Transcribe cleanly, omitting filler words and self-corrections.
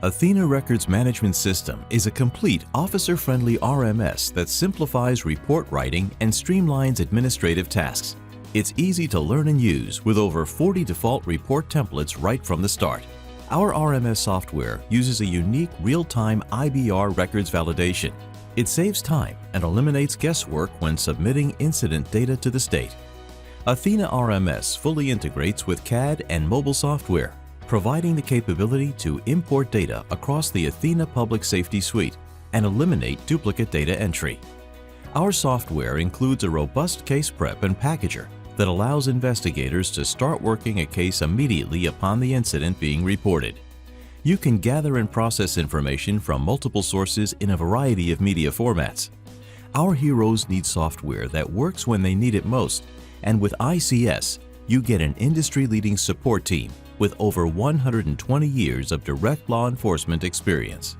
Athena Records Management System is a complete officer-friendly RMS that simplifies report writing and streamlines administrative tasks. It's easy to learn and use with over 40 default report templates right from the start. Our RMS software uses a unique real-time IBR records validation. It saves time and eliminates guesswork when submitting incident data to the state. Athena RMS fully integrates with CAD and mobile software, providing the capability to import data across the Athena Public Safety Suite and eliminate duplicate data entry. Our software includes a robust case prep and packager that allows investigators to start working a case immediately upon the incident being reported. You can gather and process information from multiple sources in a variety of media formats. Our heroes need software that works when they need it most, and with ICS, you get an industry-leading support team with over 120 years of direct law enforcement experience.